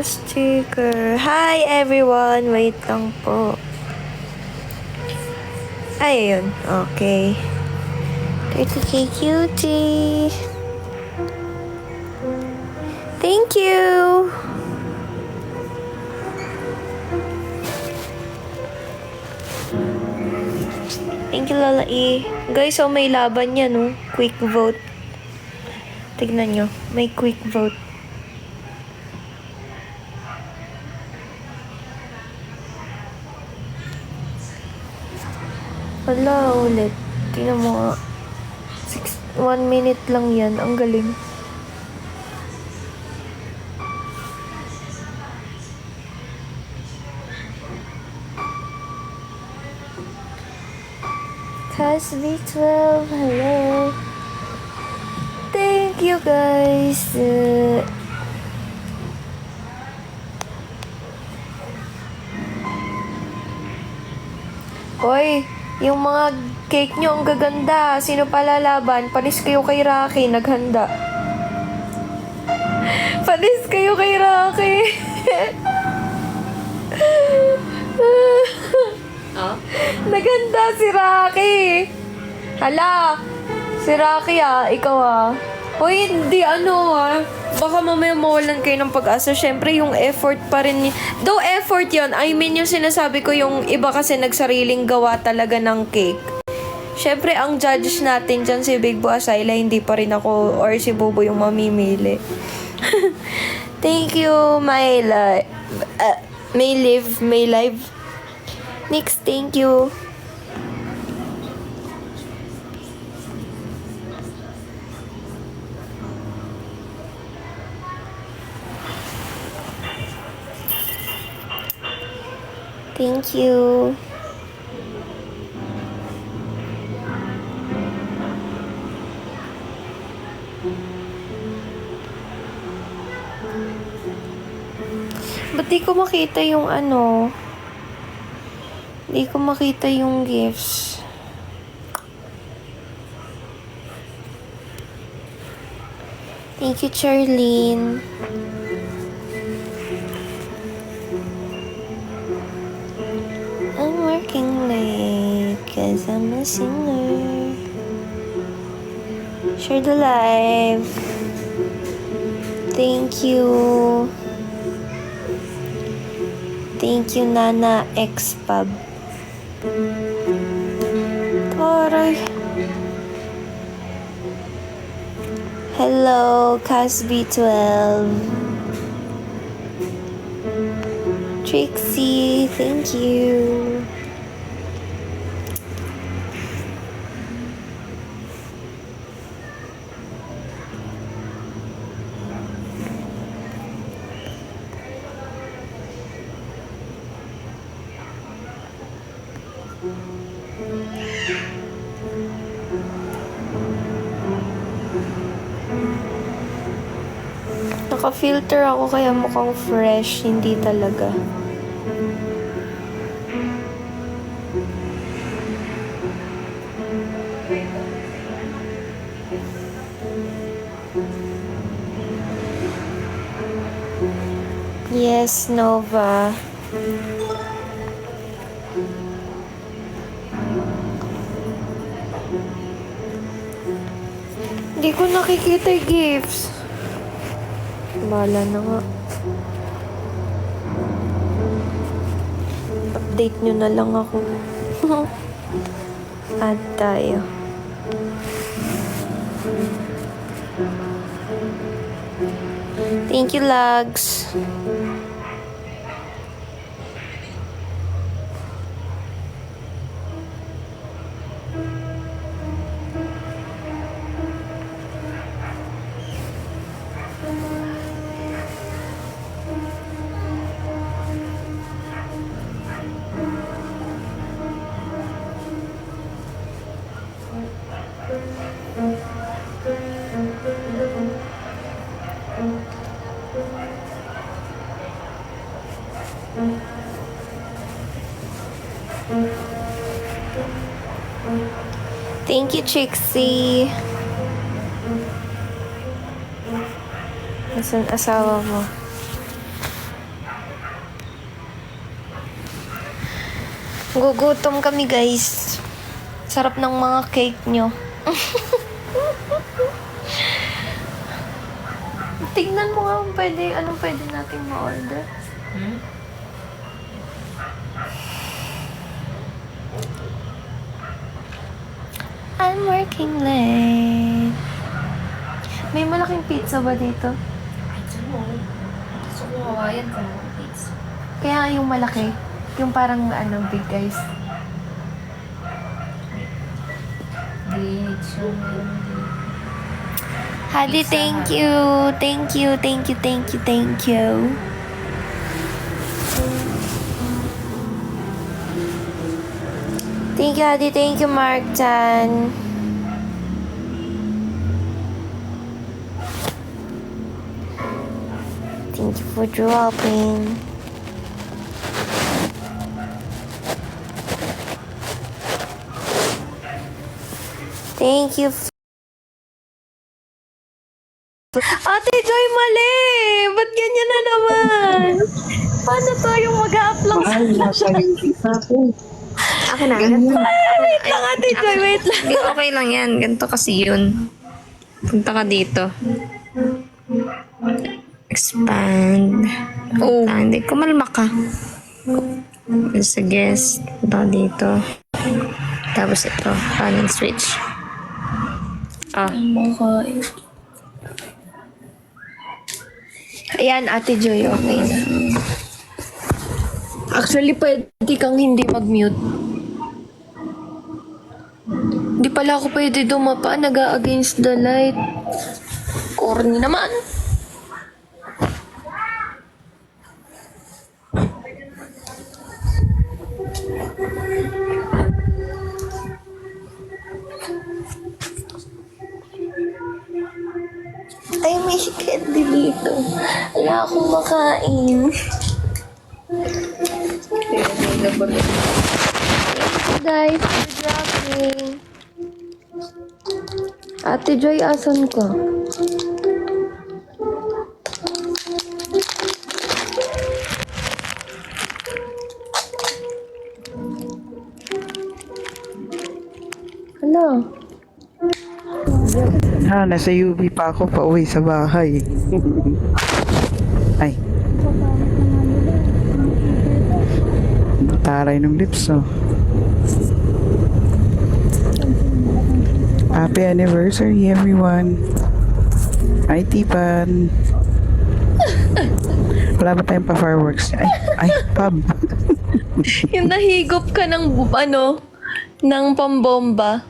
sticker. Hi everyone! Wait lang po. Ayun. Okay. 30k cutie. Thank you! Thank you, Lola E. Guys, so may laban yan, no? Quick vote. Tignan nyo. May quick vote. Wala, ulit. Tingnan mo nga. 1 minute lang yan. Ang galing. Casby 12, hello. Thank you guys. Hoy, yung mga cake nyo ang gaganda. Sino palalaban? Panis kayo kay Rocky, naghanda. Panis kayo kay Rocky. Oh? Naganda si Rocky. Hala, si Rocky ikaw Hoy, hindi baka mamaya mawalan kayo ng pag-asa. Syempre, yung effort pa rin. Though effort yon, I mean yung sinasabi ko yung iba kasi nagsariling gawa talaga ng cake. Syempre, ang judge natin dyan si Big Bo Asayla, hindi pa rin ako or si Bobo yung mamimili. Thank you, my live. Next, thank you. Thank you. Ba't di ko makita yung Di ko makita yung gifts. Thank you, Charlene. I'm working late cause I'm a singer. Share the live. Thank you. Thank you, Nana X-Pub. Taray. Hello, Casby12. Trixie, thank you. Naka-filter ako kaya mukhang fresh, hindi talaga. Yes, Nova. Hindi ko nakikita yung gifts. Bala na nga. Update nyo na lang ako. Add tayo. Thank you, Lugs. Thank you, Trixie. Nasaan asawa mo? Gugutom kami, guys. Sarap ng mga cake nyo. Tignan mo nga kung anong pwede natin ma-order. I'm working late. May malaking pizza ba dito? Pizza mo. Gusto ko Hawaiian ka mo, pizza. Kaya yung malaki. Yung parang big guys. Beach. Hadi, thank you. Thank you, thank you, thank you, thank you. Thank you, Hadi. Thank you, Mark Chan. Thank you for dropping. Thank you. Ate Joy, mali! Ba't ganyan na naman? Paano to yung mag-a-upload sa... nasa YouTube ako. Akin na. Wait lang, Ate Joy, wait lang. Hindi, okay lang yan. Ganito kasi yun. Punta ka dito. Expand. Oh. Hindi, kumalma ka. Sa guest. Punta ka dito. Tapos ito. Paano switch? Ah. Ayan, Ate Joy, okay na. Actually, pwede kang hindi mag-mute. Di pala ako pwede dumapa, nag-against the light. Corny naman. Ay, may candy dito. Wala akong makain. Guys, for dropping. Ate Joy, asan ka? Hello? Nasa UB pa ako pa uwi sa bahay. Ay. Taray ng lips, oh. Happy anniversary, everyone. Hi, Tipan. Wala ba tayong pa-fireworks? Ay, pub. Yung nahigop ka ng ng pambomba.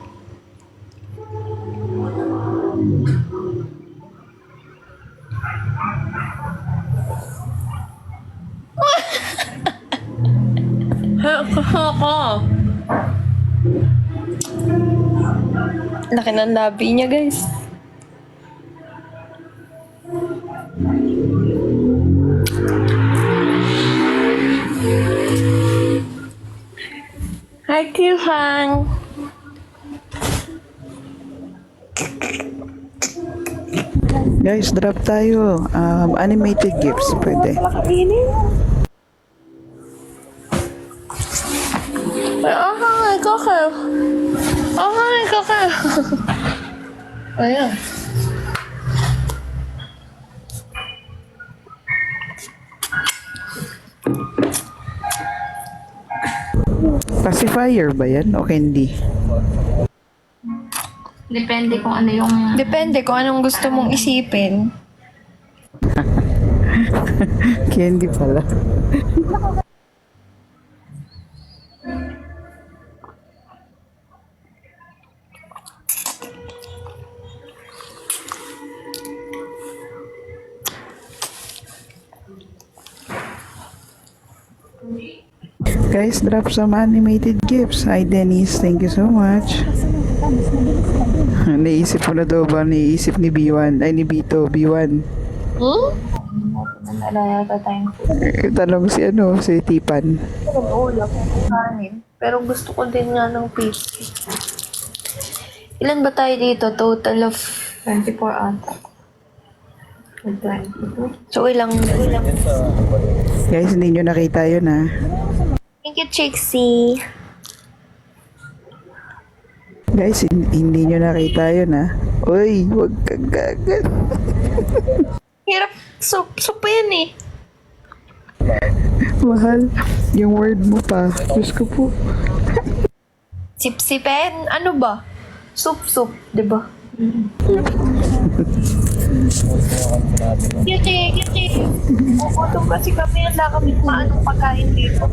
Laki ng labi niya, guys. Hi, Kihang. Guys, drop tayo. Animated gifts, pwede. Okay, okay. Ayan. Pacifier ba yan o candy? Depende kung ano yung... Depende kung anong gusto mong isipin. Candy pala. Guys, drop some animated gifts. Hi, Dennis. Thank you so much. Naisip mo na daw ba? Naisip ni B1? Ay, ni B2. B1. Nalala tayong Tanong si si Tipan. Wala akong kanin. Pero gusto ko din nga ng pizza. Ilan ba tayo dito? Total of 24 ata. 22. So, ilang... Guys, hindi nyo nakita yun, ha? Thank Thank you, Trixie. Guys, hindi nyo nakita yun ha. Uy, huwag kang gagan. Hirap. Soup yan eh. Mahal, yung word mo pa. Diyos ko po. Sip-sipin? Ano ba? Soup, di ba? Cute. Gutom kasi kami. Wala kami maanong pagkain dito.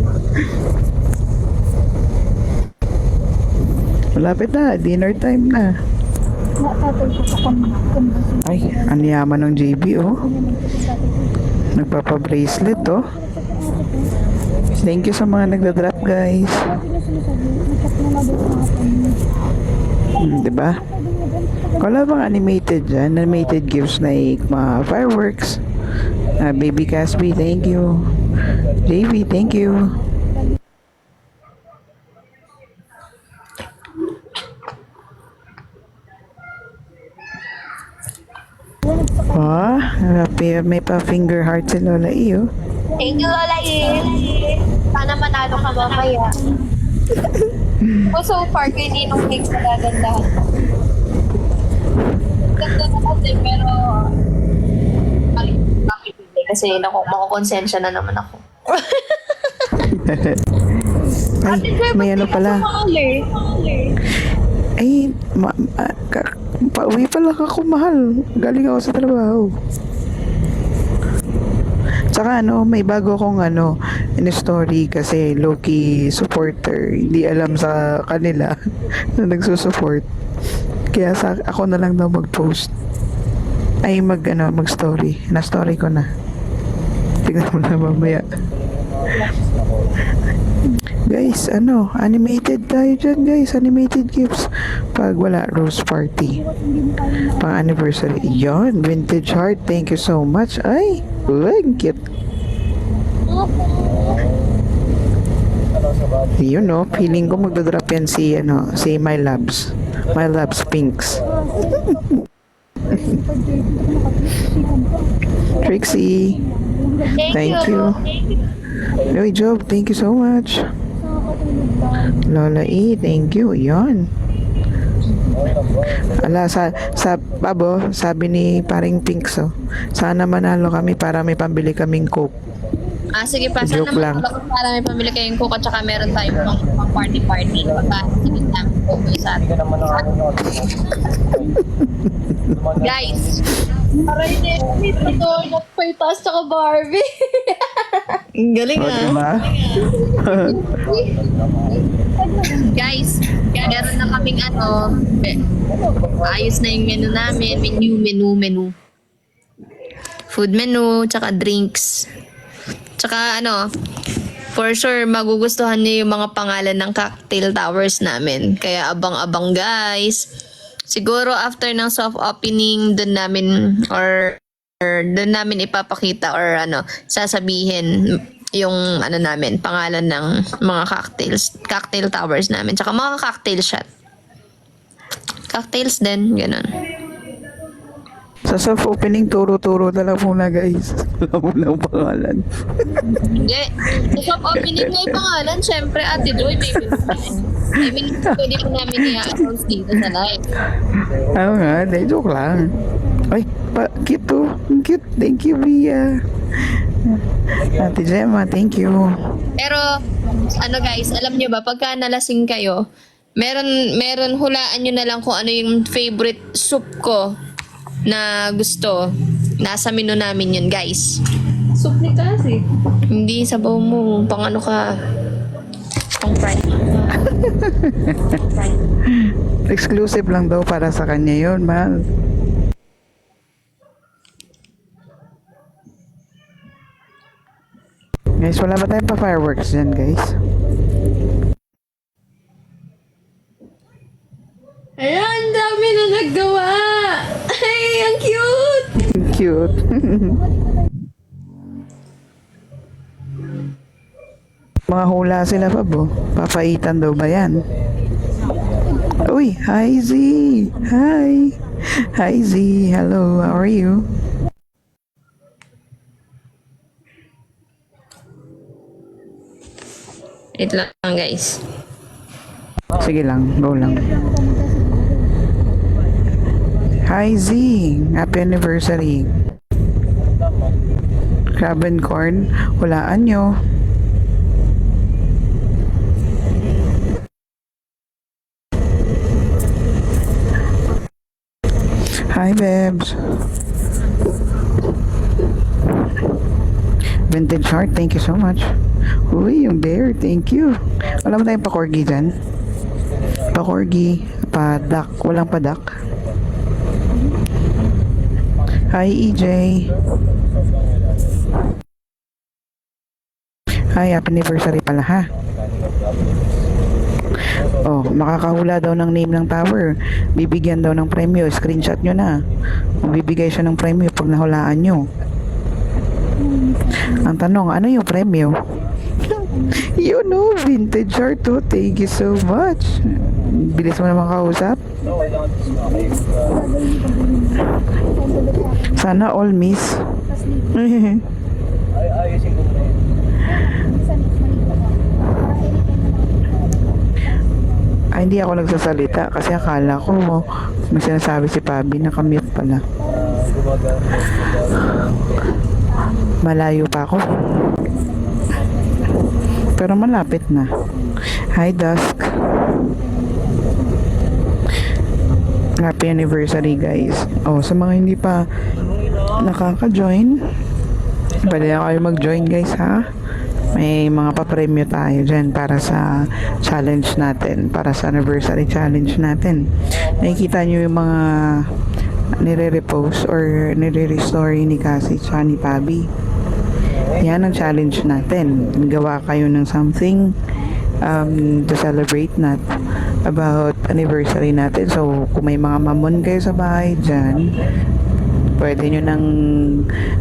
Malapit na, dinner time na. Ay, ang yaman ng JB, oh. Nagpapa-bracelet, oh. Thank you sa mga nagda-drop, guys. Diba? Wala bang animated dyan? Animated gifts like mga fireworks. Baby Casby, thank you. JB, thank you. May pa finger heart si Lola E, oh. Thank you, Lola E. Sana manalo ka mamaya. So far, kay Ninong Cake na gagandahan. Ganda na kasi, pero bakit hindi? Kasi makukonsensya na naman ako. Ay, may ano pala. Ay, pauwi pala ako, mahal. Galing ako sa trabaho. Tsaka may bago akong in-story kasi low-key supporter. Hindi alam sa kanila na nagsusupport. Kaya ako na lang daw mag-post. Ay, mag-story. Na-story ko na. Tignan mo na mamaya. Guys, animated tayo dyan, guys. Animated gifts. Pag wala, rose party. Pang anniversary. Yon, vintage heart. Thank you so much. Ay, cute. Yun, feeling ko magdodrop yan si My Loves. My Loves Pinks. Trixie. Thank you. Joy Job, thank you so much. Lola E, thank you. Yon. Ala, sa Babo, sabi ni paring Pinks, sana manalo kami para may pambili kaming Coke. Sige pa, Joke sana lang. para may pamili kayong coke at saka meron tayong pang party-party. Pagkasigit namin po sa atin. Guys, Aray, ito, napay taas tsaka Barbie. ang galing O, diba? Guys, meron na kaming ayos na yung menu namin. Menu. Food menu, tsaka drinks. Tsaka for sure, magugustuhan niyo yung mga pangalan ng cocktail towers namin. Kaya abang-abang, guys. Siguro after ng soft opening, doon namin ipapakita or sasabihin yung namin, pangalan ng mga cocktail towers namin. Tsaka mga cocktail shot. Cocktails din, ganun. Sa self-opening, turo-turo na lang muna, guys. Wala muna ang pangalan. Hindi. Sa soft opening may pangalan, syempre, Ate Joy, baby. I mean, pwede po namin i-announce dito sa live. Ano nga, joke lang. Ay, cute to. Cute. Thank you, Bia. Ate Gemma, thank you. Pero, guys, alam nyo ba, pagka nalasing kayo, meron hulaan nyo na lang kung ano yung favorite soup ko na gusto. Nasa menu namin yun, guys. Soup ni kasi. Hindi, sabaw mo. Pang ka. Pang fry. Exclusive lang daw para sa kanya yun, mahal. Guys, wala ba tayong pa-fireworks dyan, guys? Ayan, dami na naggawa. Ay, ang cute. Cute. Mga hula sila pa, bo. Papaitan daw ba yan? Uy, hi Z. Hi. Hi Z. Hello, how are you? Wait lang guys. Sige lang, go lang. Hi Z! Happy anniversary! Crab and corn, hulaan nyo. Hi, Bebs. Vintage heart, thank you so much. Uy, yung bear, thank you. Wala mo tayong pa-corgi dyan? Pa-corgi, pa-duck, walang pa-duck. Hi, EJ. Hi, happy anniversary pala ha. Oh, makakahula daw ng name ng tower. Bibigyan daw ng premyo. Screenshot nyo na. Bibigay siya ng premyo pag nahulaan nyo. Ang tanong, ano yung premyo? You know, vintage art to. Thank you so much. Bilis mo naman kausap. Sana all miss. Ay, hindi ako nagsasalita kasi akala ko may sinasabi si Pabi na kamute pala. Malayo pa ako. Pero malapit na. Hi, Dusk. Happy anniversary, guys. Oh, sa mga hindi pa nakaka-join, pwede na kayo mag-join, guys, ha? May mga papremyo tayo dyan para sa challenge natin, para sa anniversary challenge natin. Nakikita nyo yung mga nire-repost or nire-restory ni Cassie tsaka ni Pabi. Yan ang challenge natin. Gawa kayo ng something to celebrate about anniversary natin. So, kung may mga mamon kayo sa bahay dyan, pwede nyo nang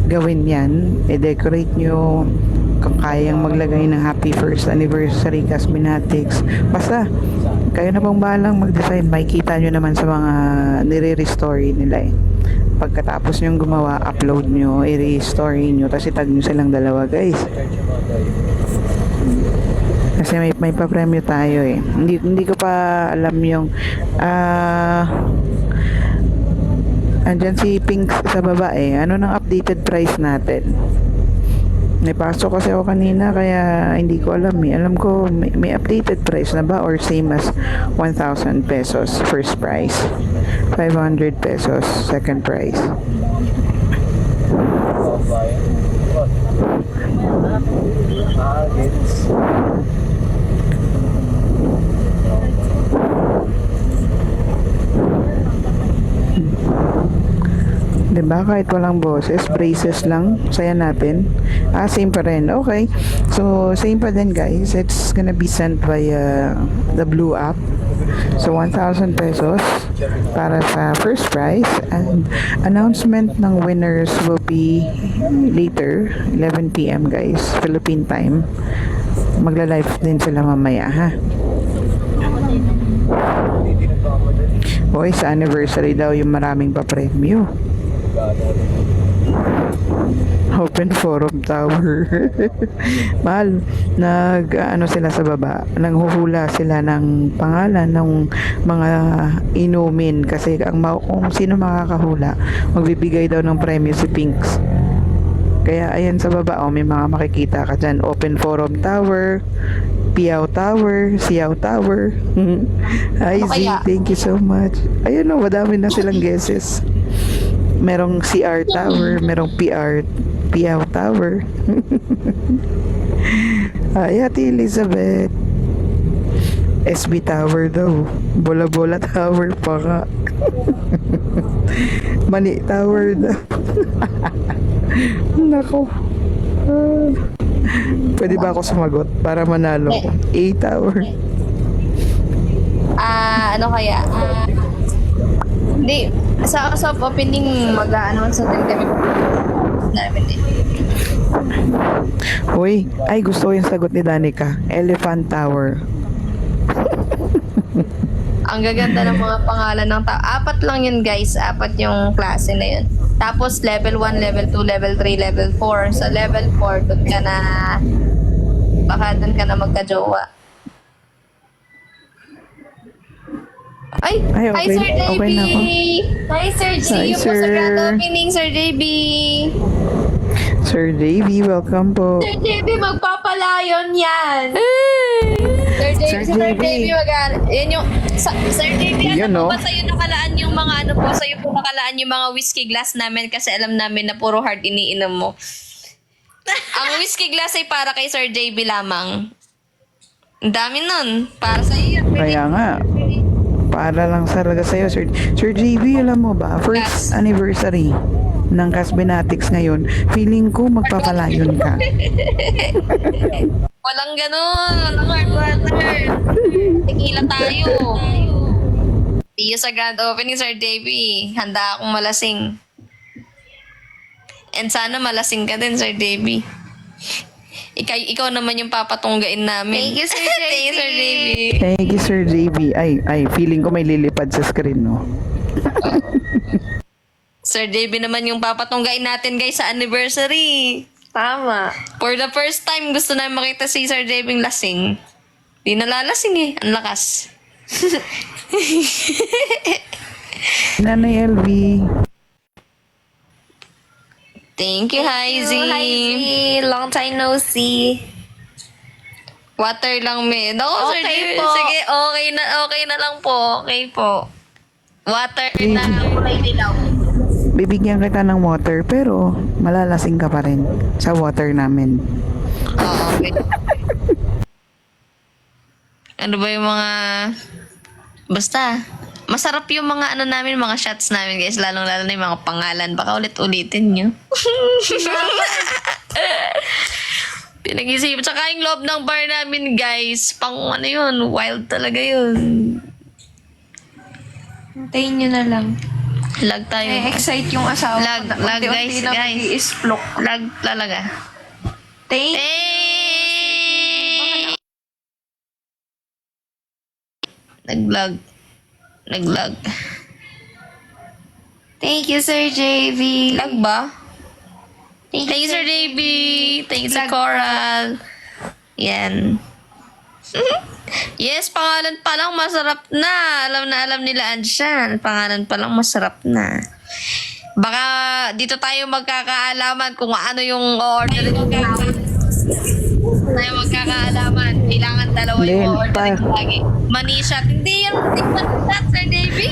gawin yan. I-decorate nyo kung kayang maglagay ng happy first anniversary Cosmetics. Basta, kayo na pong bahalang mag-design. Makikita nyo naman sa mga nire-restore nila eh. Pagkatapos nyong gumawa, upload nyo, i-restore nyo, tapos itag nyo silang dalawa, guys. Kasi may pa-premyo tayo eh. Hindi ko pa alam yung andyan si Pink sa baba eh. Ano nang updated price natin? Napasok kasi ako kanina kaya hindi ko alam eh. Alam ko may updated price na ba or same as 1,000 pesos first price, 500 pesos second price. Diba? Kahit walang boses, braces lang, saya natin. Same pa rin. Okay. So, same pa din, guys. It's gonna be sent via the Blue app. So, 1,000 pesos para sa first prize. And announcement ng winners will be later, 11 p.m. guys, Philippine time. Magla-live din sila mamaya, ha? Boy, sa anniversary daw yung maraming pa-premyo. Open Forum Tower. Mahal, ano sila sa baba, nanghuhula sila ng pangalan ng mga inumin kasi kung sino makakahula, magbibigay daw ng premyo si Pinks. Kaya ayan sa baba, may mga makikita ka dyan. Open Forum Tower, Piao Tower, Siao Tower. Hi Z, thank you so much. Ayun madami na silang guesses. Merong CR Tower, merong Piao Tower. Ay, Ate Elizabeth. SB Tower daw. Bola-bola Tower pa ka. Mani Tower daw. Nako. Pwede ba ako sumagot para manalo? A Tower. Ano kaya? Hindi. Sa opening, mag-a-announce natin kami namin eh. Uy, ay gusto ko yung sagot ni Danica. Elephant Tower. Ang gaganda ng mga pangalan ng tao. 4 lang yun, guys. 4 yung klase na yun. Tapos level 1, level 2, level 3, level 4. Sa level 4, doon ka na Baka doon ka na magka-jowa. Ay, Ay, hi okay. Sir JB! Okay na ako. Hi Sir G! Hi, See you po sa sir. grand opening, Sir JB! Sir JV, welcome po. Sir JB, magpapalayon yan. Sir JB, yan yung, Sir JB, Yun, ano po no? ba sa'yo nakalaan yung mga, ano po, sa'yo po nakalaan yung mga whiskey glass namin kasi alam namin na puro hard iniinom mo. Ang whiskey glass ay para kay Sir JB lamang. Ang dami nun. Para sa'yo yan. Kaya nga, para lang talaga sa'yo, Sir. Sir JV, alam mo ba, first Yes. anniversary ng Casbenatics ngayon, feeling ko magpapalayon ka. Walang ganun. Walang hard water. Tequila tayo. See you sa grand opening, Sir JB. Handa akong malasing. And sana malasing ka din, Sir JB. Ikaw naman yung papatunggain namin. Thank you, Sir Thank you, Sir JB. Thank you, Sir JV. Ay, feeling ko may lilipad sa screen, no? Sir JB naman yung papatunggain natin, guys, sa anniversary. Tama. For the first time, gusto namin makita si Sir JB lasing. Di nalalasing eh. Ang lakas. Nanay LV. Thank you, Heisy. Hi, Z. Long time no see. Water lang, me. Naku, Sir Okay JB. po. Sige, okay na lang po. Okay po. Water na kulay dilaw. Bibigyan kita ng water, pero malalasing ka pa rin sa water namin. Oo, okay. Ano ba yung mga... Basta, masarap yung mga ano namin, mga shots namin, guys. Lalong-lalo na yung mga pangalan. Baka ulit-ulitin nyo. Pinag-isip. Tsaka yung loob ng bar namin, guys. Pang ano yun, wild talaga yun. Hintayin nyo na lang. Lag tayo. excite yung asawa Lag, ko. lag, Unti-unti guys, na guys. mag-i-isplok. Lag talaga. Thank Eh! Naglag. Thank you, Sir JV. Lag ba? Thank you, Sir JB. Thank you, Sir Coral. Yan. Yes, pangalan pa lang masarap na. Alam nila Anshan. Pangalan pa lang masarap na. Baka dito tayo magkakaalaman kung ano yung order natin. Tayo magkakaalaman. Kailangan dalawa yung Hindi, order lagi. Manishat. Hindi yan. Hindi manishat, Sir Davey.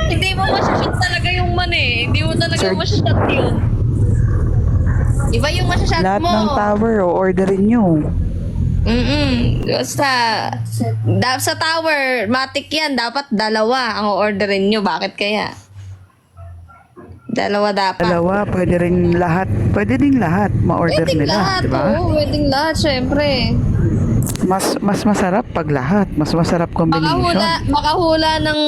Hindi mo masyashot talaga yung mani. Hindi mo talaga Sir- masyashot yun. Iba yung masyashot Lahat mo. ng tower, o orderin nyo. Basta, sa tower, matik yan. Dapat dalawa ang orderin nyo. Bakit kaya? Dalawa dapat. Dalawa, pwede rin lahat. Pwede din lahat ma-order Pwedeng nila, lahat. di ba? Oo, pwedeng lahat, syempre. Mas masarap pag lahat. Mas masarap combination. Makahula ng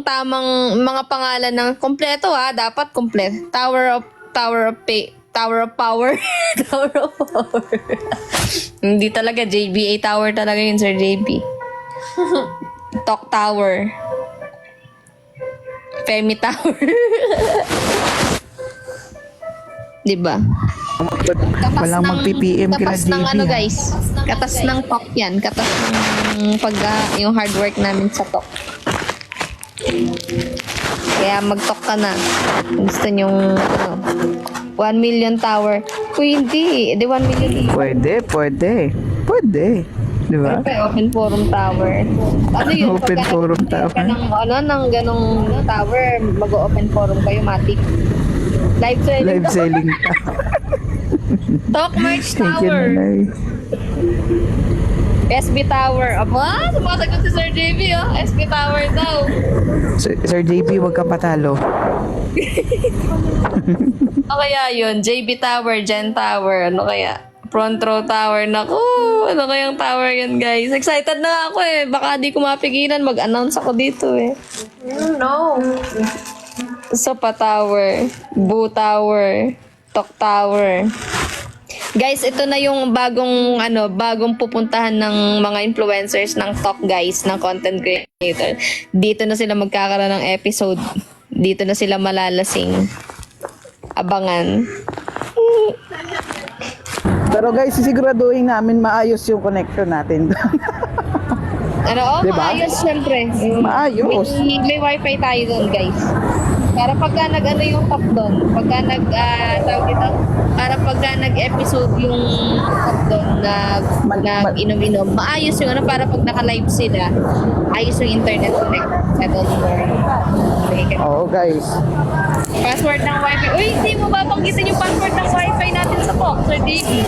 tamang mga pangalan ng kompleto ha. Dapat kompleto. Tower of Power. Tower of Power. Hindi talaga. JBA Tower talaga yun, Sir JB. Talk Tower. Femi Tower. Diba? Walang mag-PPM kila katas ng JB. ano ha? guys. Katas ng talk yan. Katas ng yung hard work namin sa talk. Kaya mag-talk ka na. Gusto nyong 1 million tower. Uy, hindi. Di 1 million. Pwede. Di ba? Pero open forum tower. Ano yun? Open Pagka forum nag-open ka tower. ng ganong tower, mag-open forum kayo, matik. Live selling. Live selling ka. Talk merch Thank you, tower. nanay. SB Tower. Aba, sumasagot si Sir JB, oh. SB Tower daw. Sir JB, wag ka patalo. Ano kaya yun? JB Tower, Gen Tower, ano kaya? Front row tower. Naku, ano kayang tower yun, guys? Excited na ako eh. Baka di ko mapigilan. Mag-announce ako dito eh. No. Sopa Tower, Boo Tower, Tok Tower. Guys, ito na yung bagong pupuntahan ng mga influencers ng Tok, guys, ng content creator. Dito na sila magkakaroon ng episode. Dito na sila malalasing. Abangan. Pero guys, sisiguraduhin namin maayos yung connection natin. Ano, Diba? maayos syempre. Maayos. May wifi tayo doon, guys. Para pagka nag-ano yung top doon, pagka tawag dito, para pagka nag-episode yung top doon, nag-inom-inom, maayos yung ano, para pag naka-live sila, ayos yung internet connect. I don't know. Oo guys. Password ng wifi. Uy, hindi mo babanggitin yung password ng wifi natin sa Boxer Diggy.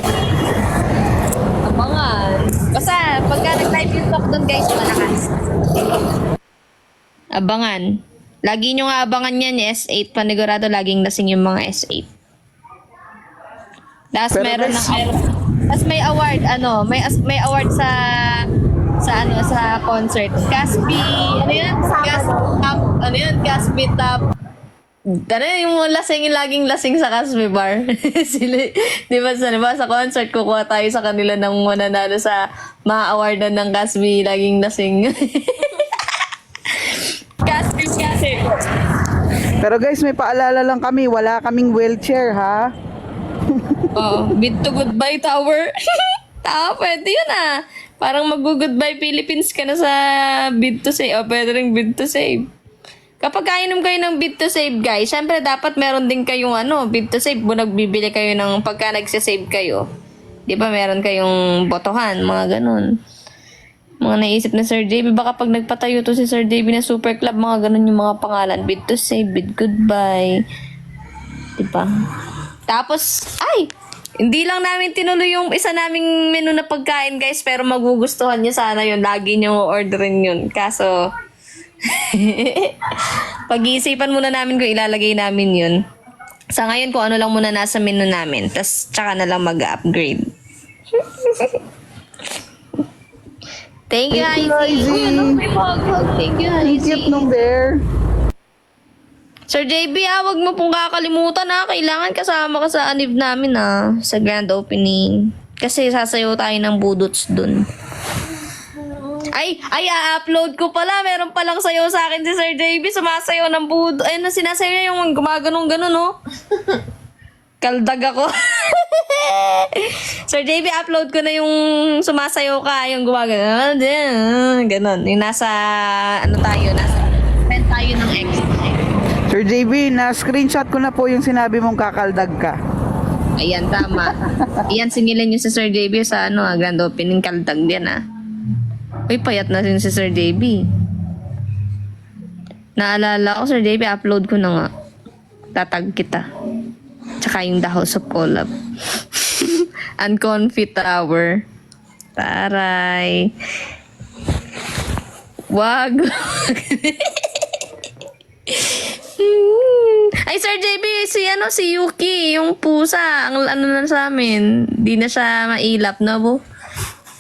Abangan. Basta, pagka nag-live yung talk doon, guys, malakas. Abangan. Lagi nyo nga abangan yan, S8. Panigurado, laging lasing yung mga S8. Tapos Pero meron guys- na meron. Tapos may award, may award sa concert. Caspi, ano yan? Caspi top. Ano yung lasing, yung laging lasing sa Caspi Bar. Sila, di ba sa concert, kukuha tayo sa kanila ng mananalo sa ma-awardan ng Caspi, laging lasing. Caspi. Pero guys, may paalala lang kami, wala kaming wheelchair ha. Oh, bid to goodbye tower. Pwede yun ah. Parang mag-goodbye Philippines ka na sa bid to save. O, pwede rin bid to save. Kapag kainom kayo ng bid to save, guys, syempre dapat meron din kayong bid to save. Kung nagbibili kayo ng pagka nagsasave kayo. Di ba meron kayong botohan, mga ganun. Mga naisip na Sir JB, baka pag nagpatayo to si Sir JB na Super Club, mga ganun yung mga pangalan. Bid to save, bid goodbye. Di ba? Tapos, hindi lang namin tinuloy yung isa naming menu na pagkain, guys, pero magugustuhan niyo sana yun. Lagi niyo orderin yun. Kaso, pag-iisipan muna namin kung ilalagay namin yun. Sa ngayon, kung ano lang muna nasa menu namin. Tapos, tsaka na lang mag-upgrade. Thank you, Thank you, Izzy. Izzy. Uy, may hug. Thank you, Cute Izzy. nung bear. Sir JB, wag mo pong kakalimutan kailangan kasama ka sa anib namin sa grand opening. Kasi sasayaw tayo ng budots dun. I-upload ko pala. Meron palang sayaw sa akin si Sir JB. Sumasayaw ng budot. Sinasayaw niya yung gumaganong-ganon, no? Kaldag ako. Sir JB, upload ko na yung sumasayaw ka, yung gumaganon. Ganon. Yung nasa, nasa, send tayo ng extra. Sir JB, na-screenshot ko na po yung sinabi mong kakaldag ka. Ayan, tama. Ayan, singilan nyo si Sir JB sa grand opening, kaldag din Uy, payat na sin si Sir JB. Naalala ko, Sir JB, upload ko na nga. Tatag kita. Tsaka yung The House of Collab. Unconfit Tower. Taray. Wag. Ay, Sir JB, si Yuki, yung pusa, ang na sa amin, di na siya mailap, no, bo?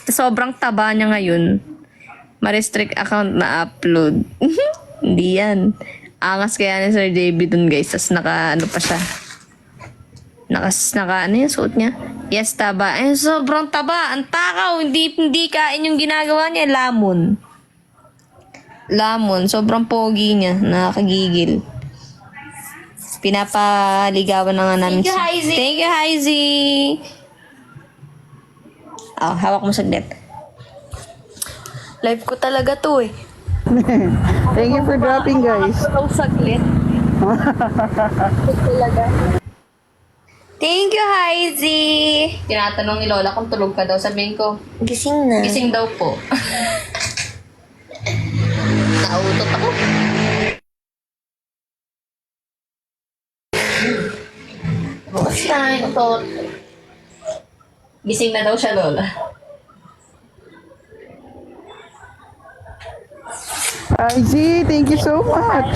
Sobrang taba niya ngayon. Ma-restrict account na upload. Hindi yan. Angas kaya ni Sir JB dun, guys. Tapos pa siya. Ano yung suot niya? Yes, taba. Sobrang taba. Ang takaw. Hindi kain yung ginagawa niya. Lamon. Sobrang pogi niya. Nakakagigil. Pinapaligawan na nga namin. Thank you, Hazy. Hawak mo saglit. Live ko talaga to eh. Thank you for dropping, guys. Saglit. Talaga. Thank you, Hazy. Tinatanong ni Lola kung tulog ka daw. Sabihin ko, Gising na. gising daw po. Nautot ako. Basta, utot. Gising na daw siya, Lola. Izzy, thank you so much.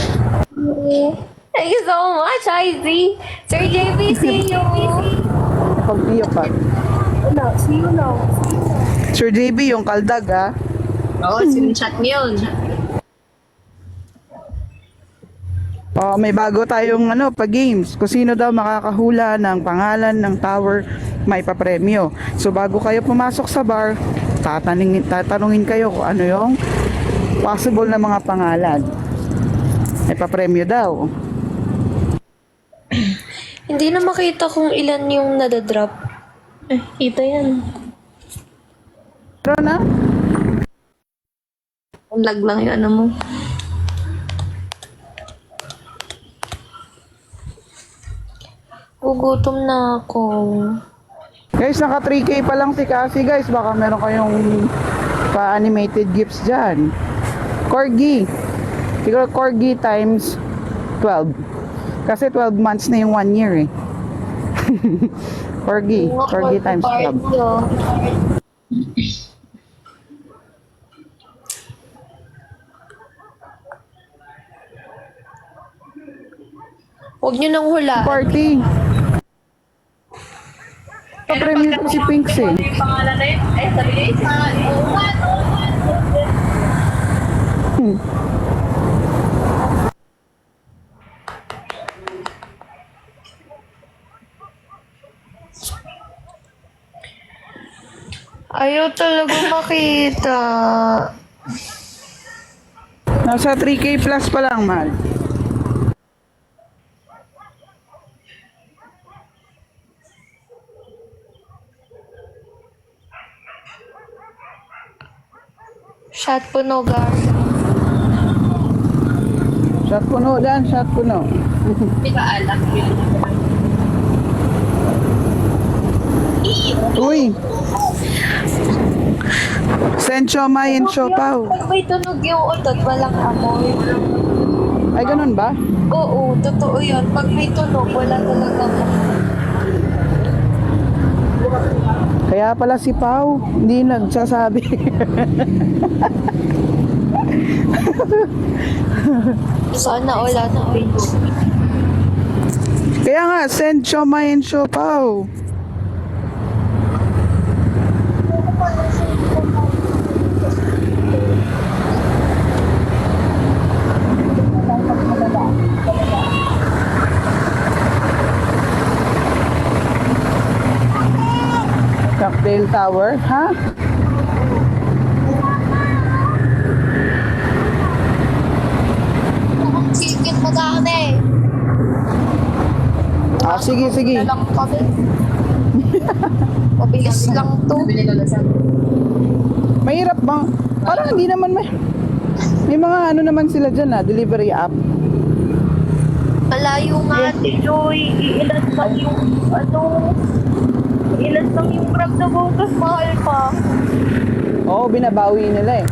Thank you so much, Hazy. Sir JB, see you. Pag-iyak pa. See you now. Sir JB, yung kaldag ha. Oo, sinchat niyo yun. May bago tayong pa-games. Kung sino daw makakahula ng pangalan ng tower, may papremyo. So bago kayo pumasok sa bar, tatanungin kayo kung ano yung possible na mga pangalan. May papremyo daw. Hindi na makita kung ilan yung nadadrop. Ito yan. Pero na? Lag lang yung ano mo. Gugutom na ako. Guys, naka 3K pa lang si Cassie guys. Baka meron kayong pa-animated gifts dyan. Corgi. Siguro Corgi times 12. Kasi 12 months na yung 1 year eh. Corgi. Corgi times 12. Huwag nyo nang hulaan. Party. Pa-premium ko si Pinks eh. Pangalan na yun. Eh, sabi niya isa. Ayaw talaga makita. Nasa 3K plus pa lang, mahal. Shot puno, guys. Shot puno dyan, shot puno. Hindi ka alak yun. Uy! Send siomay and siopaw. Pag may tunog yung utot, walang amoy. Ay, ganun ba? Oo, totoo yun. Pag may tunog, wala talaga amoy. Kaya pala si Pau, hindi nagsasabi. Sana wala na page. Kaya nga, send siomay and siopaw. Cocktail Tower, ha? Chicken madami. Ah, sige, sige. Lang kami. Mabilis lang to. Mahirap ba? Parang hindi naman may mga ano naman sila dyan delivery app. Malayo nga, Ate Joy. Iilan lang yung, ilan lang yung grab na bukas, mahal pa. Oo, binabawi nila eh.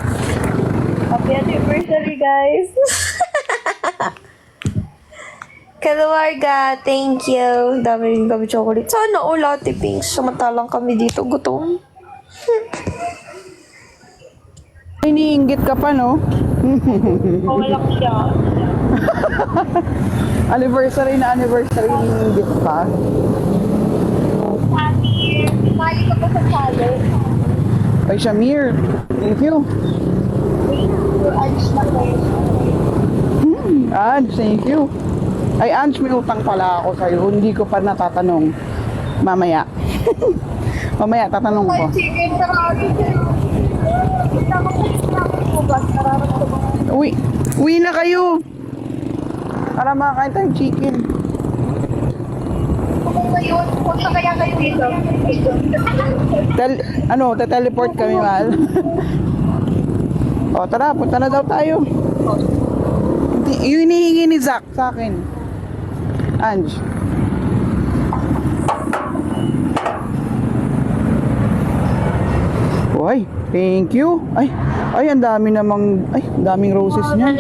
Happy anniversary, guys. Kaluwarga, thank you. Dami rin kami chocolate. Sana all Ate Pinks. Samantalang kami dito gutom. Iniinggit ka pa, no? Walang siya. Anniversary na anniversary, iniinggit pa. Happy. Mali ka pa sa salo. Ay, Shamir, thank you. Alis na kayo. Ange, thank you. Ay, Ange, may utang pala ako sa'yo. Hindi ko pa natatanong. Mamaya. Mamaya, tatanong ko. Chicken, sarado. Uwi na kayo. Para makakain tayong chicken. Kung ngayon, punta kaya kayo dito. Teleport kami, mahal. O, tara, punta na daw tayo. Yung hinihingi ni Zach sa akin. Ange. Uy, thank you. Ay, ang dami namang, ang daming roses niya.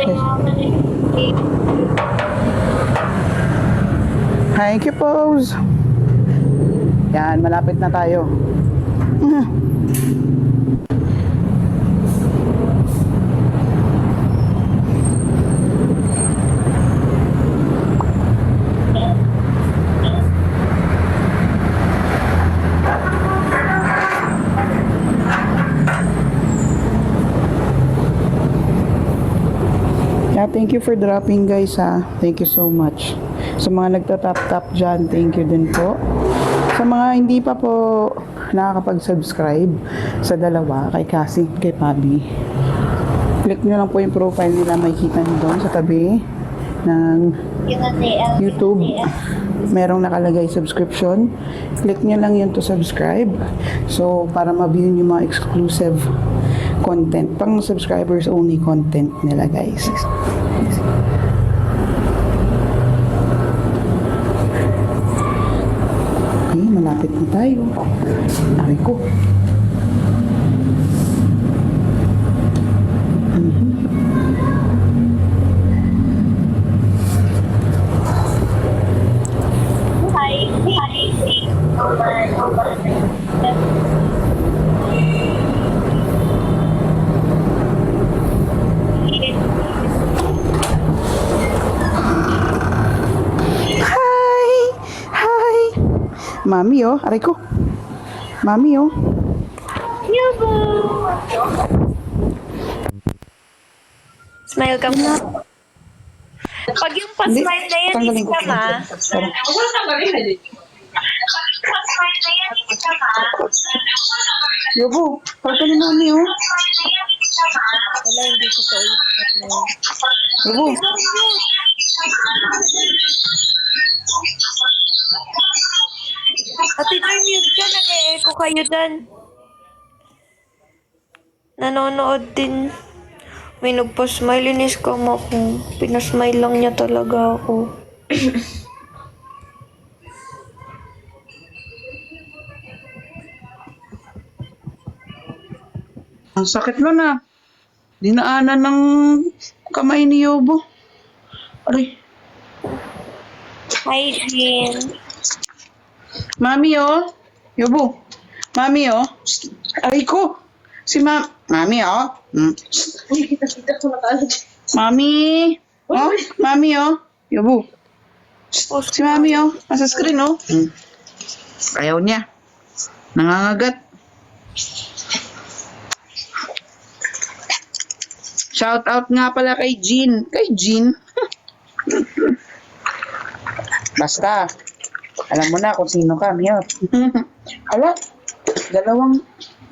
Thank you, Pose. Yan, malapit na tayo. Yeah, thank you for dropping, guys, ha. Thank you so much. Sa mga nagtatap-tap dyan, thank you din po. Sa mga hindi pa po nakakapag-subscribe sa dalawa, kay Cassie, kay Pabi, click nyo lang po yung profile nila, makikita nyo doon sa tabi ng YouTube. merong nakalagay subscription. Click nyo lang yun to subscribe. So, para ma-view nyo mga exclusive content. Pang subscribers only content nila, guys. Okay, malapit na tayo. Aray ko. Hi! Hi! Mami, oh. Aray ko. Mami, oh. Smile ka mo. Pag yung pa-smile na yan, Tanggalin ko. ka ma. Sorry. Yobo, pagka ni Mami, oh. Wala, hindi ko to Yobo. Ate Joy, mute ka. Nag-e-echo kayo dyan. Nanonood din. May nagpa-smile. Inis ka mo ako. Pinasmile lang niya talaga ako. Ang sakit mo na. Dinaanan ng kamay ni Yobo. Aray. Hi, Jean. Mami, oh. Yobo. Mami, oh. Aray ko. Si Mami, oh. Mami. Oh, Mami, oh. Yobo. Si Mami, oh. Nasa screen, oh. Ayaw niya. Nangangagat. Shout out nga pala kay Jean. Kay Jean. Basta. Alam mo na kung sino ka, Mio. Ala, dalawang...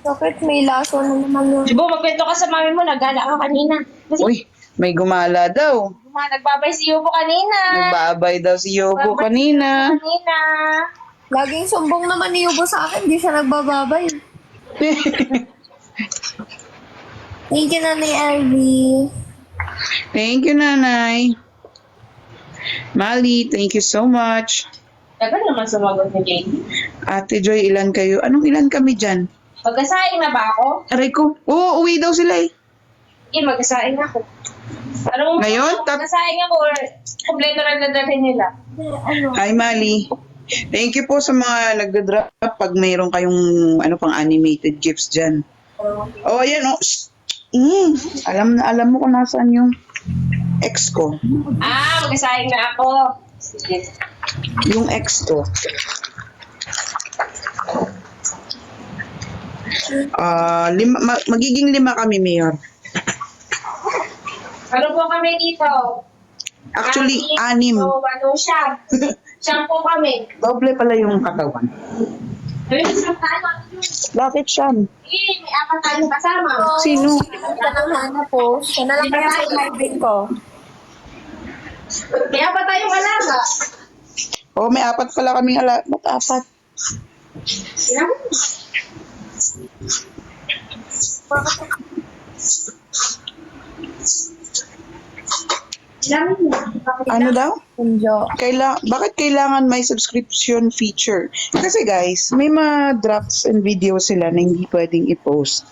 Bakit may laso na naman yun? Dibo, magkwento ka sa mami mo, nagala ka kanina. Uy, may gumala daw. Nagbabay si Yubo kanina. Nagbabay daw si Yobo kanina. Kanina. Laging sumbong naman ni Yubo sa akin. Di siya nagbababay. Thank you, Nanay Ivy. Thank you, Nanay. Mali, thank you so much. Tagal naman sumagot ni JD. Ate Joy, ilan kayo? Anong ilan kami dyan? Magkasaing na ba ako? Aray ko. Oo, uwi daw sila eh. Magkasaing ako. Ano mo? Ngayon? Magkasaing ako or kompleto na dadalhin nila. Hi, Mali. Thank you po sa mga nagda-drop pag mayroon kayong pang animated gifts dyan. Oh, ayan oh. Shh. Alam mo kung nasaan yung ex ko. Magkasaing na ako. Sige. Yung ex ko. Magiging 5 kami, Mayor. Ano po kami dito? Actually, 6. So, siyam. Siyam po kami. Doble pala yung katawan. Bakit siyam? May apat tayong kasama. Sino? Ito nang hanap po. Siya na lang kaya sa live ko. May apat tayong alaga. Oh, may 4 pala kaming Ba't 4? Ano daw? Enjoy. Bakit kailangan may subscription feature? Kasi guys, may mga drafts and videos sila na hindi pwedeng i-post.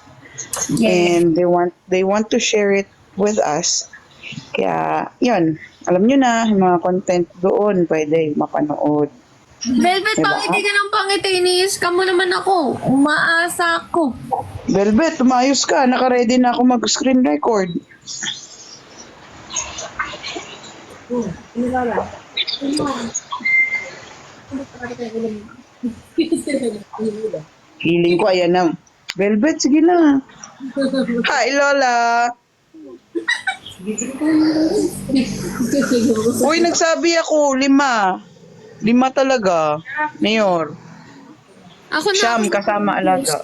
And they want to share it with us. Kaya, yun. Alam nyo na, yung mga content doon pwede mapanood. Velvet, Diba? pangiti ka ng pangiti. Iniis ka mo naman ako. Umaasa ako. Velvet, tumayos ka. Naka-ready na ako mag-screen record. Feeling ko, ayan na. Velvet, sige na. Hi, Lola. Uy, nagsabi ako, 5. 5 talaga. Mayor. Ako na. Siyam, kasama alaga.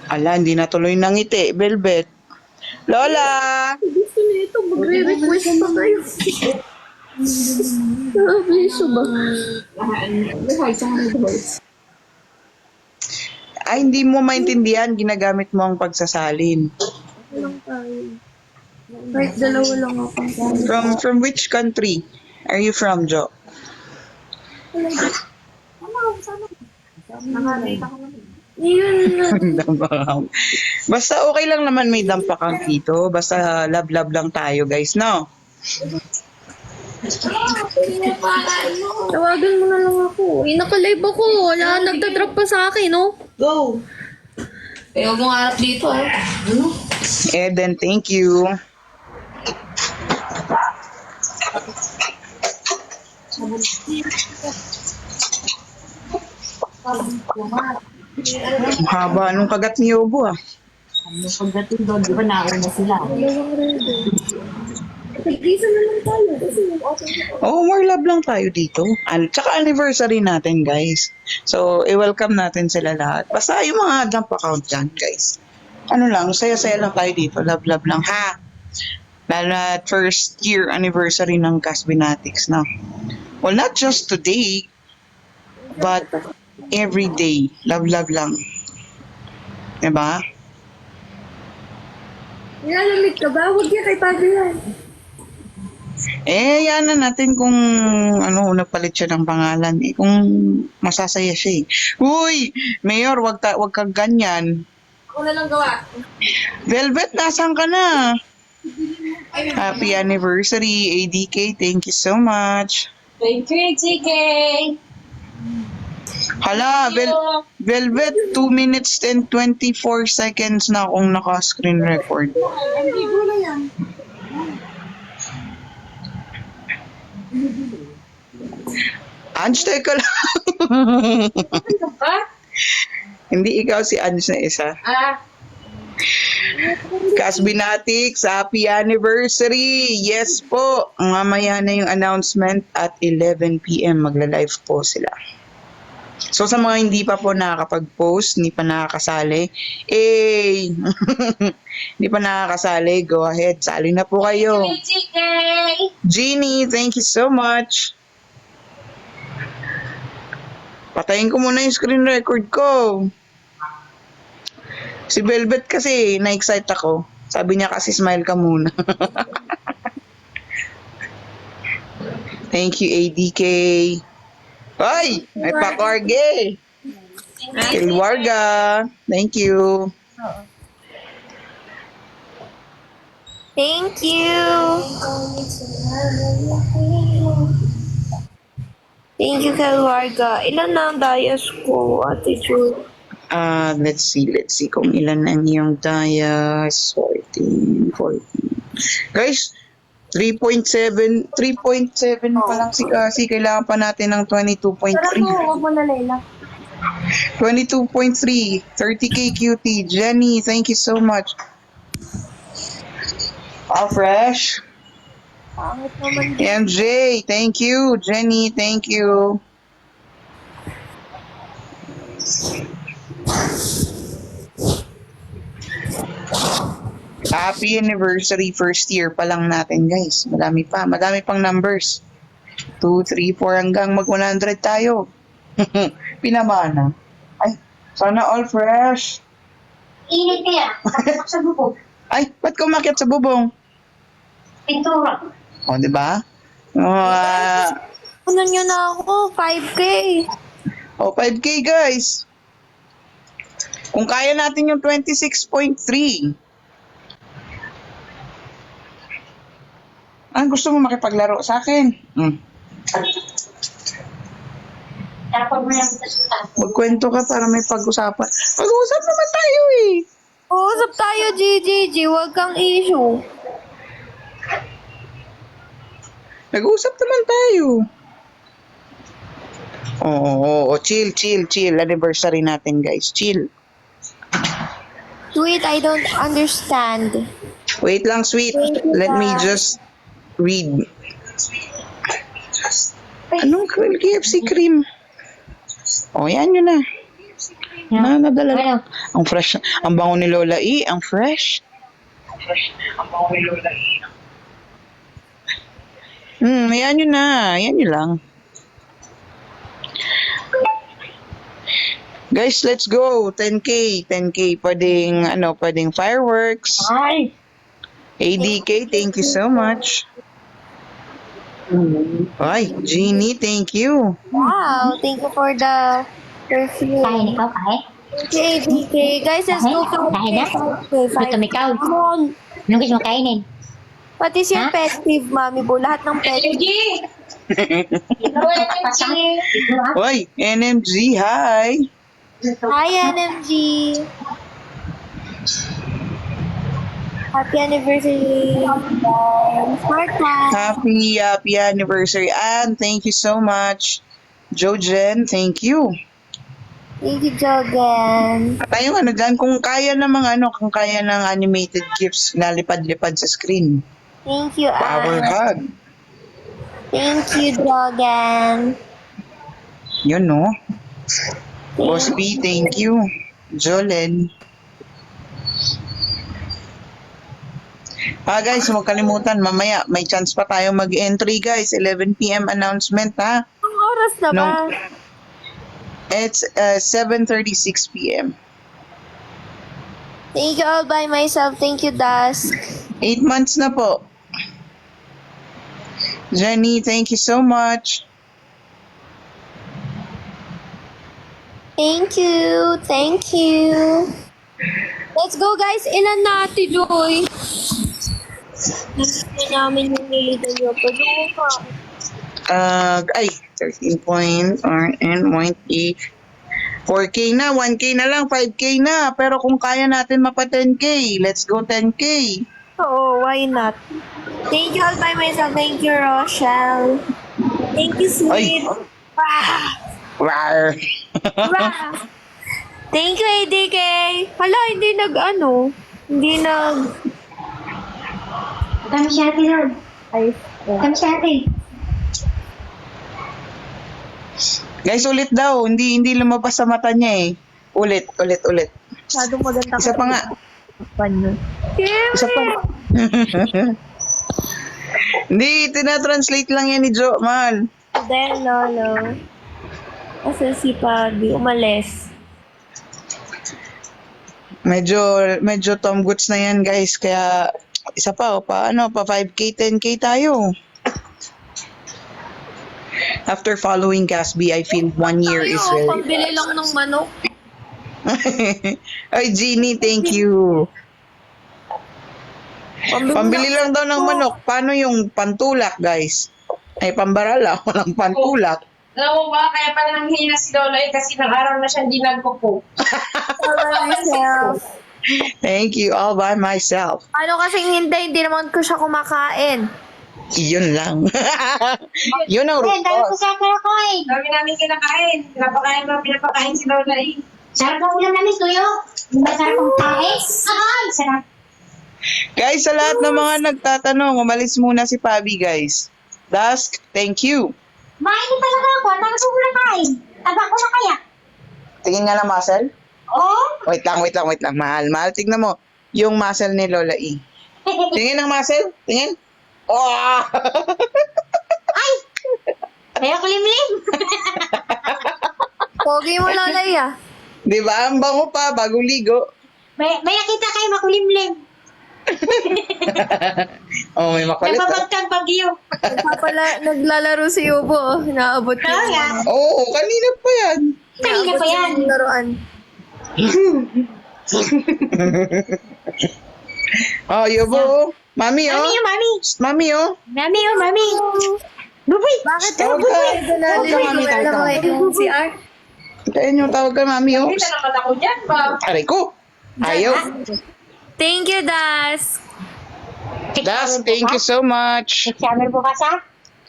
Ala, hindi natuloy ng ngiti. Velvet. Lola! Gusto nito. Magre-request pa kayo. Abiso ba? Ay, hindi mo maintindihan, ginagamit mo ang pagsasalin. Kahit dalawa lang ako. From which country are you from, Jo? Yun na. Dampakang. Basta okay lang naman may dampakang dito. Basta love-love lang tayo, guys, no? Tawagan mo na lang ako. Naka-live ako. Wala, nagda-drop pa sa akin, no? Go! Eh, huwag mong harap dito, ah. Ano? Eden, thank you. Ang haba nung kagat ni Yobo, ah. Pagdating doon, di ba nauna sila? Nag-isa na lang tayo. Kasi yung auto Oh, more love lang tayo dito. Tsaka anniversary natin, guys. So, i-welcome natin sila lahat. Basta yung mga dump account dyan, guys. Ano lang, saya-saya lang tayo dito. Love-love lang, ha? Lalo na first year anniversary ng Casbinatics, no? Well, not just today, but every day. Love-love lang. Diba? Nilalamig ka ba? Huwag yan kay Pablo yan. Eh, yan na natin kung ano, nagpalit siya ng pangalan. Eh, kung masasaya siya eh. Uy! Mayor, wag kang ganyan. Ako na lang gawa. Velvet, nasan ka na? Happy anniversary, ADK. Thank you so much. Thank you, GK. Hala, Velvet, 2 minutes and 24 seconds na akong naka-screen record. Ange, teka lang. Ha? Hindi ikaw si Ange na isa. Ah, Casbinatics, happy anniversary! Yes po! Mamaya na yung announcement at 11 p.m. Magla-live po sila. So sa mga hindi pa po nakakapag-post, hindi pa nakakasali, hindi pa nakakasali, go ahead, sali na po kayo. GK. Jeannie, thank you so much. Patayin ko muna yung screen record ko. Si Velvet kasi, na-excite ako. Sabi niya kasi smile ka muna. Thank you, ADK. Ay! May pakarge! Kilwarga. Thank you. Thank you. Thank you, Kalwarga. Ilan na ang dayas ko, Ate Jude? Let's see kung ilan ang iyong dayas. 14. Guys, 3.7 pa lang si Kasi. Kailangan pa natin ng 22.3. Huwag mo na, Layla. 22.3. 30k cutie. Jenny, thank you so much. All fresh. Pangit naman. MJ, thank you. Jenny, thank you. Happy anniversary, first year pa lang natin, guys. Madami pang numbers. 2, 3, 4 hanggang mag 100 tayo. Pinamana. Ay, sana all fresh. Init niya. Tapos sa bubog. Ay, ba't kumakyat sa bubong? Pintura. O, di ba? Ano nyo na ako? 5K. 5K, guys. Kung kaya natin yung 26.3. Gusto mo makipaglaro sa akin? Tapos mo yung tasutan. Magkwento ka para may pag-usapan. Pag-uusap naman tayo eh. Uusap tayo, GGG. Huwag kang issue. Nag-uusap naman tayo. Oo, chill. Anniversary natin, guys. Chill. Sweet, I don't understand. Wait lang, sweet. Let me just read. Anong KFC cream? Yan yun na. Nadala lang. Ang fresh. Ang bango ni Lola E. Ang fresh. Ayan nyo na. Ayan nyo lang. Guys, let's go. 10K. 10K. Pwedeng fireworks. Ay! ADK, thank you so much. Ay, Jeannie, thank you. Wow, thank you for the perfume. Kain ikaw, kain. Okay, DK. Guys, let's go for Kain na? Gutom ikaw. Come on. Anong gusto mo kainin? What is your Ha? pet peeve, Mami Bo? Lahat ng pet peeve. Oy, NMG, hi. Hi, NMG. Happy anniversary, Martha. Happy anniversary. And thank you so much. Jojen, thank you. Thank you, Jogan. Tayong dyan, kung kaya ng animated gifs na lipad-lipad sa screen. Thank you, Power Anne. hug. Thank you, Jogan. Yun, no? Boss B, thank you. Jolen. Guys, huwag kalimutan, mamaya may chance pa tayo mag-entry, guys. 11 p.m. announcement, ha? Ang oras na ba? No. It's 7:36 p.m. Thank you all by myself. Thank you, Das. 8 months na po. Jenny, thank you so much. Thank you. Thank you. Let's go, guys. Ilan na, Ate Joy? Nakita namin yung nilita niyo. Paluka. 13.8. 4K na, 1K na lang, 5K na. Pero kung kaya natin mapa 10K, let's go 10K. Oo, why not? Thank you all by myself. Thank you, Rochelle. Thank you, Ay. Sweet. Wah! Rar. Wah! Thank you, ADK. Hala, hindi nag... Kami si ate doon. Ay, Kami si ate. Guys, ulit daw. Hindi lumabas sa mata niya eh. Ulit. masyadong maganda. Isa pa nga. Isa pa. Hindi, tinatranslate lang yan ni Jo, mahal. Then, Lolo. Kasi si Pabi, umalis. Medyo Tom Goods na yan, guys. Kaya, isa pa, pa 5K, 10K tayo. After following Gatsby, I feel 1 year is very... Pambili lang ng manok. Ay, Jeannie, thank you. Pambili lang daw ng manok. Paano yung pantulak, guys? Ay, pambarala. Walang pantulak. Alam mo ba, kaya pala nang hina si Lola kasi ng araw na siya hindi nagpo-po. Myself. Thank you, all by myself. Ano kasing hindi naman ko siya kumakain. Yun lang. Yun ang Dahil ko rutos. sa kinakain. Dami namin kinakain. Pinapakain si Lola eh. Sarap ang ulam namin, tuyo. Di ba sarap ang kain? Ay, sarap. Guys, sa lahat ng mga nagtatanong, umalis muna si Pabi, guys. Dusk, thank you. Mainit talaga ako. Ang tagas ko na kain. Taba ko na kaya. Tingin nga ng muscle. Oh. Wait lang. Mahal. Tignan mo. Yung muscle ni Lola E. Tingin ng muscle. Tingin. Oh! Kaya kulimlim. Pogi mo lang ah. Di ba? Ang bango pa, bago ligo. May nakita kayo makulimlim. Oh, may makulit. Napapagkang bagyo. Naglalaro si Yubo. Naabot niya. Kaya. Oo, kanina pa yan. Kanina pa yan. Yung laruan. Oh, Yobo. Mami, oh. Mami. Mami, oh. Mami. Buboy. Bakit Tawag ka. Tawag ka, mami. Tawag ka. Si Art? Kaya nyo, tawag ka, mami, oh. Hindi na naman ako dyan ba? Aray ko. Ayaw. Thank you, Das. Das, thank you so much. Take shower bukas ha?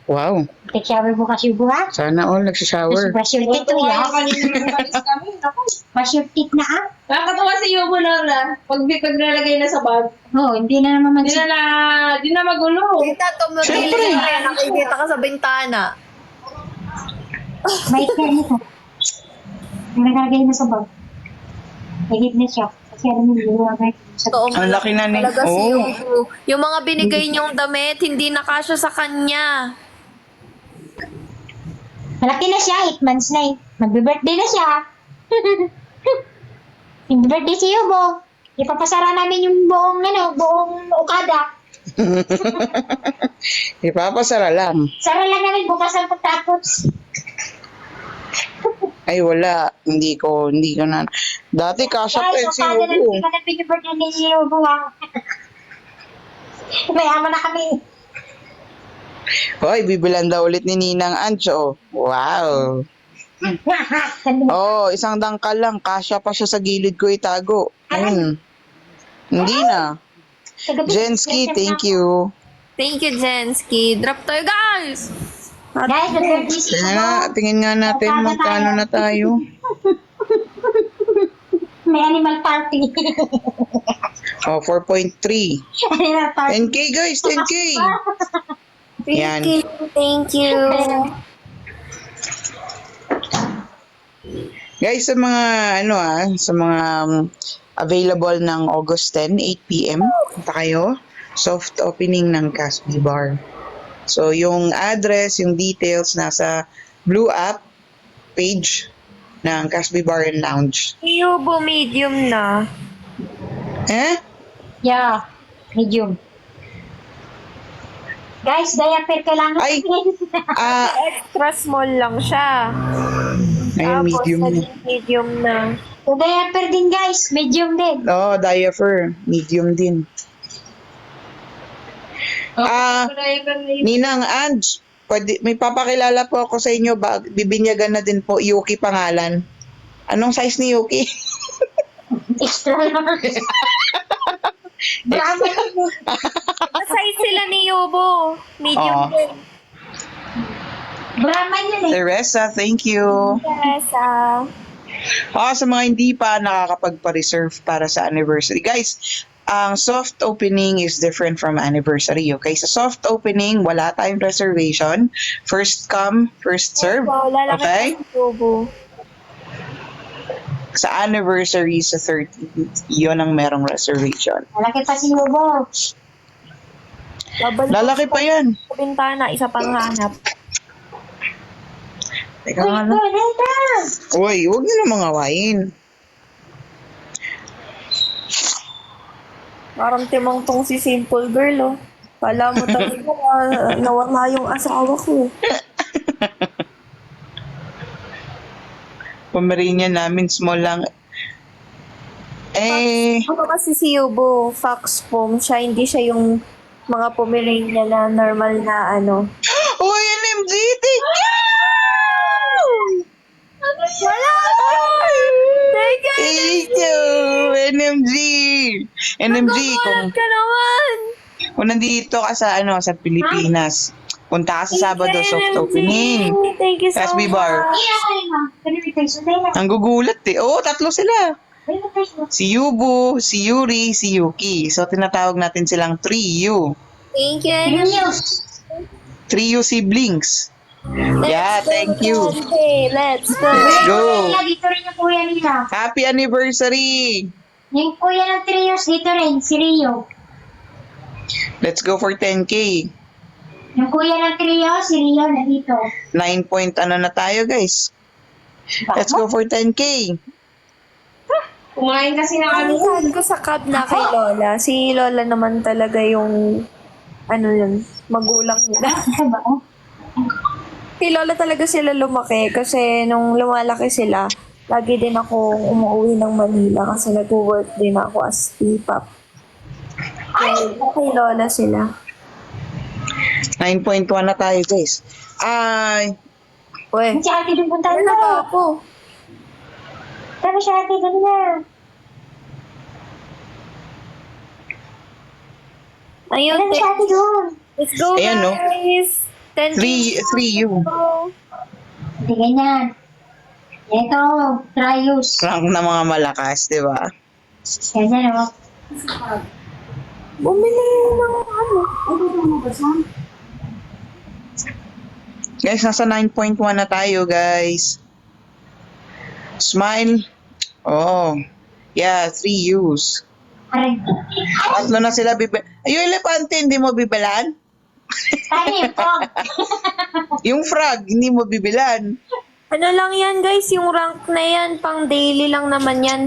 Wow. Take shower bukas yung buha. Sana all nagsishower. Brush your teeth to ya. Kanina nagbalis kami. Naku. Brush your teeth na ha? Nakakatawa si Yubo Lola. Pag nalagay na sa bag. Oo, hindi na naman Di na magulo. Tita, tumagili Siyempre. ka kaya nakikita ka sa bintana. Bait ka nito. Nagagay na sa bag. Higit na siya. Kasi alam mo, nilagay sa Oo, Ang laki na ni... talaga si Oh. Yubo. Yung mga binigay niyong damit, hindi na kasya sa kanya. Malaki na siya, 8 months na eh. Magbe-birthday na siya. Mag-birthday si Yubo. Ipapasara namin yung buong Okada. Ipapasara lang. Sara lang namin bukas ang pagtapos. Ay, wala. Hindi ko na. Dati kasha pa Guys, si Okada na Yubo. hindi ka na pinag-birthday ni si Yubo ha. Mayaman na kami. Hoy, bibilan daw ulit ni Ninang Ancho. Wow. Oh, isang dangkal lang. Kasya pa siya sa gilid ko itago. Hindi na. Jensky, thank you. Thank you, Jensky. Drop tayo, guys! Guys, nag-birthday si Tingnan Yubo. nga, tingin nga natin magkano na tayo. May animal party. Oh, 4.3. Animal party. 10K guys, 10K. Yan. Thank you. Guys, sa mga sa mga available ng August 10, 8 p.m. Punta kayo. Soft opening ng Caspi Bar. So, yung address, yung details nasa Blue App page ng Caspi Bar and Lounge. Yubo medium na. Eh? Yeah, medium. Guys, diaper kailangan. Ay! Extra small lang siya. Ayun, medium na. naging medium na. So, diaper din guys, medium din. Oo, diaper. Medium din. Ninang Ange, may papakilala po ako sa inyo. Bibinyagan na din po, Yuki pangalan. Anong size ni Yuki? Extra large. Drama yun. Size sila ni Yubo. Medium Oo. din. Drama yun eh. Teresa, thank you. Yes, Sa mga hindi pa nakakapagpa-reserve para sa anniversary. Guys, ang soft opening is different from anniversary, okay? Sa soft opening, wala tayong reservation. First come, first serve. Wow, lalaki Okay? pa si Yubo. Sa anniversary, sa 30, yun ang merong reservation. Malaki pa si Yubo. Babalik Lalaki pa yan. sa bintana, isa pang hanap. Teka nga lang. Uy, huwag nyo na mga wain. Parang timang tong si Simple Girl, oh. Kala mo talaga nawala yung asawa ko. Pomeranian namin, small lang. Ako kasi si Yubo, Fox Foam siya, hindi siya yung mga Pomeranian na normal na ano. Uy, NMG, thank you! Wala! Thank you! Thank you, NMG! NMG, Nagbabayad ka naman! kung nandito ka sa sa Pilipinas, punta ka sa Sabado, soft opening. Thank you so Caspi much. Bar. Ang gugulat eh. Oo, 3 sila. Si Yubo, si Yuri, si Yuki. So, tinatawag natin silang 3U. Thank you. 3U siblings. Yeah, thank you. Okay, let's go. Let's go. Dito rin yung kuya nila. Happy anniversary! Yung kuya ng Trios dito rin, si Rio. Let's go for 10K. Yung kuya ng Trios, si Rio na dito. 9 point na tayo, guys. Let's go for 10K. Kumain kasi na kami. Sabi ko sa cab na kay Lola. Si Lola naman talaga yung yun, magulang nila. Si Lola talaga sila lumaki kasi nung lumalaki sila, lagi din ako umuwi ng Manila kasi nag-work din ako as P-pop. Kay Lola sila. 9.1 na tayo, guys. Ay, Uy, Si ate dun punta ano na. na ako? Sabi si ate dun na. Ayun, Sabi si ate dun. let's go Ayan, no? guys! 3U. Hindi ganyan. Ito, Trios. Rank na mga malakas, di ba? Ganyan o. Bumili ng Guys, nasa 9.1 na tayo, guys. Smile. Oh. Yeah, 3 U's. Aray. 3 na sila Yung elepante, hindi mo bibalaan? Tayo yung pog. Yung frog, hindi mo bibilan. Ano lang yan guys, yung rank na yan, pang daily lang naman yan.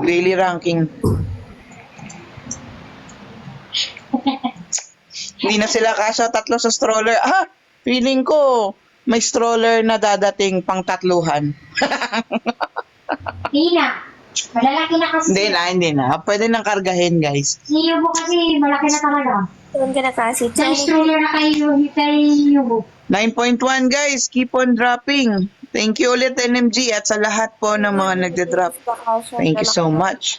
Daily ranking. Hindi na sila kasya, 3 sa stroller. Feeling ko, may stroller na dadating pang 3. Hindi na. Malalaki na kasi. Hindi na. Pwede nang kargahin, guys. Si Yubo kasi malaki na talaga. Saan ka na kasi? Sa stroller na kay Yubo. 9.1, guys. Keep on dropping. Thank you ulit, NMG, at sa lahat po ng mga nagda-drop. Thank you so much.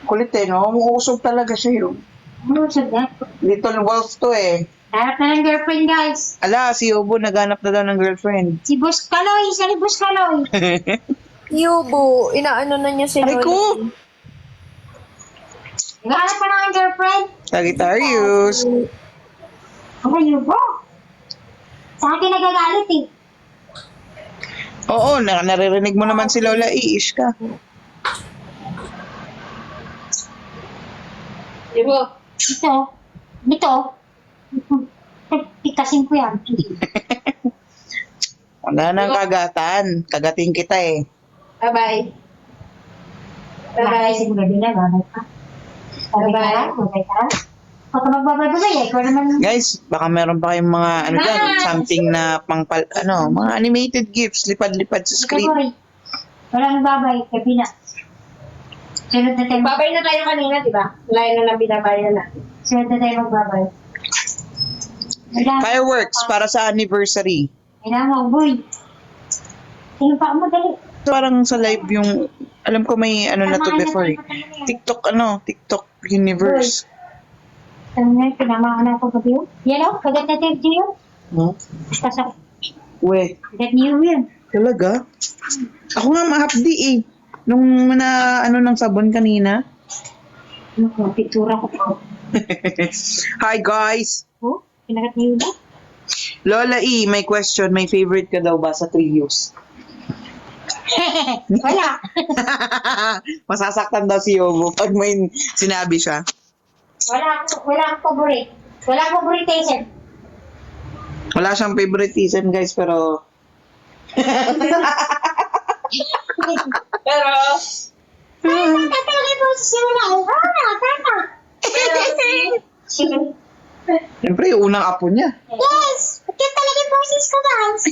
Kulit no? Umuusog talaga siya yun. Ano sa that? Little wolf to eh. Harap na ng girlfriend, guys. Ala, si Yobo naghanap na daw ng girlfriend. Si Boss Kaloy. Si Boss Kaloy. Yubo, inaano na niya si Aray Loli. ko! Naghahanap pa ng girlfriend. Sagittarius. Ano, Yubo? Sa akin nagagalit eh. Oo, naririnig mo naman si Lola, iish ka. Diba? Dito. Tikasin ko yan. Wala nang kagatan. Kagating kita eh. Bye-bye. Bye-bye. Kasi gabi na, babay ka. Babay ka. Huwag ka magbabay-babay eh. Ikaw naman. Guys, baka meron pa kayong mga ano dyan, something na mga animated gifts, lipad-lipad sa screen. Sorry. Walang babay. Gabi na. Sunod na tayo. Babay na tayo kanina, di ba? Wala na binabayan natin. Sunod na tayo magbabay. Fireworks para sa anniversary. Kailangan mo, boy. Tingin pa mo, dali. Parang sa live yung, alam ko may ano na to before eh. TikTok universe. Sabi nga, pinamahan ako gabi yun. Yan o, kagat na tayo yun. No? Kagat We, niyo yun. talaga? Ako nga mahapdi eh. Nung ano ng sabon kanina. Ano, pictura ko pa. Hi guys! Oh, kinagat niyo yun. Lola E, may question. May favorite ka daw ba sa trios? Wala. Masasaktan daw si Yobo pag may sinabi siya. Wala akong favorite. Wala akong favoritism. Wala siyang favoritism guys, pero Pero, Tatawagin po sa simula. Tata. siyempre yung unang apo niya. Yes! Cute talaga yung boses ko, guys.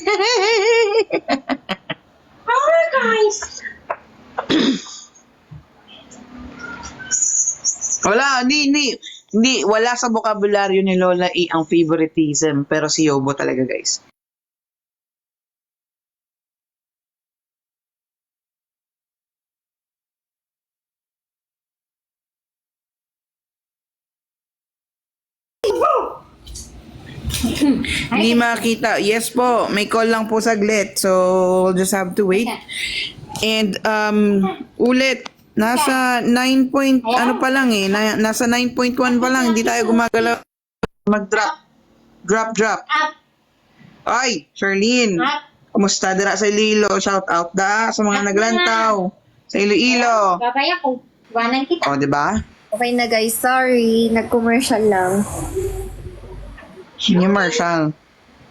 Oh, guys. Hindi, wala sa bokabularyo ni Lola E ang favoritism, pero si Yobo talaga guys. Hindi makita. Yes po, may call lang po saglit. So, we'll just have to wait. And, ulit, nasa 9 point, ano pa lang eh, nasa 9.1 pa lang, hindi tayo gumagalaw. Mag-drop. Drop. Up. Ay, Charlene. Up. Kumusta dira sa Iloilo? Shout out da sa mga naglantaw. Sa Iloilo. Babay ako. Iwanan kita. O, di ba? Okay na guys, sorry. Nag-commercial lang. New Marshall.